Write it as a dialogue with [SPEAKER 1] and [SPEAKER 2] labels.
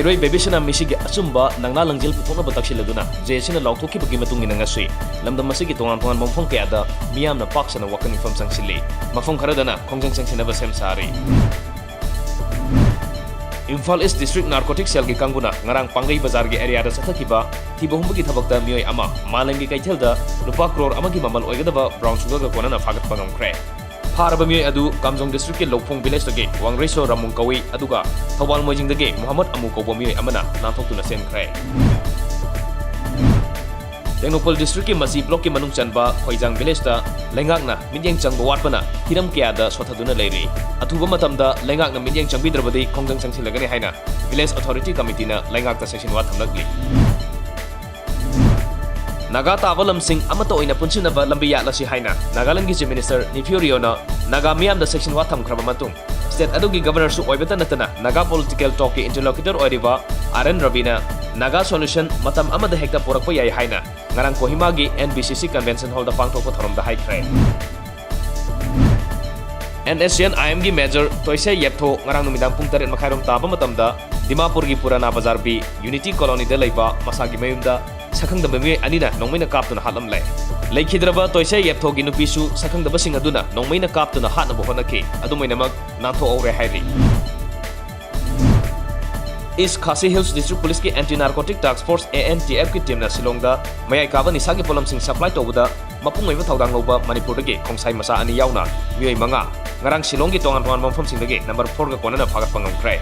[SPEAKER 1] Mahiroi Babysina Misigi Asumba, Nanga Langil Putona Bataxiladuna, Jason Lautoki Bagimatung in Nangasi, Lamda Masigi Tongan Mafong Piada, Miam the Pox and a walking from Sangsili, Mafong Karadana, Kongang Sanksi never Sam Sari. Imphal East District Narcotics Cell Kanguna, Narang Pangai Bazargi area Satakiba, Tibumbuki Tabakta Mui Ama, Malangi Kaitelda, Lupakror Amagi Mamal Oigadaba, Brown Sugar Konana Fagat Pangam Cray. Parabami Adu, Kamzong District Lopong Village the gate, Wang Reso Ramunkawi, Aduga, Tawal Mojing the gate, Muhammad Amukobomi Amana, Natok to the same cray. Tenopol District Masi Blocky Manung Chanba, Hoizang Village, Lengagna, Midyang Changba Watpana, Hiram Kiada, Swataduna Lady, Atuba Matamda, Lengagna Midyang Chambidravadi, Kongang Sansilagani Haina, Village Authority Committee, Lengagta Section Watam Lugly. Naga Tavalam Singh Amato in a Punchunava Lambia Lasi Haina, Nagaland Chief Minister Nifuriona, Naga Miam the Section Watam Krabamatung, State Adugi Governor Su Oibetanatana, Naga Political Talkie Interlocutor Oiva, Aren Ravina, Naga Solution, Matam Amada Hecta Porapoya Haina, Narang Kohimagi, NBCC Convention Hall the Pangto from the High Train. NSN IMG Major, Toise Yepto, Naranumidam Punter and Makaram Tabamatamda, Dimapurgi Purana Bazar B, Unity Colony de Laiba, Masagi Mayunda, Sakang the Bemi Anina, Nomina Captain Halam Lay. Lake Hidraba, Toise Yepto Ginupisu, Sakang the Basing Aduna, Nomina Captain Hatna Bohonaki, Aduminamak, Nato Ore Hairi. East Khasi Hills District Police ki Anti-Narcotic Task Force ANTF ki team na Silongda, Mayay Kaba ni Sagi Polam Sing supply to Buda, Mapungay Matawdang Loba, Manipur ki Kongsay Masa Ani Yauna, Miyay Manga, Ngarang Silongi Tongan Mamfam Singdagi, number 4 ka Kona na Fagat Pangam Kray.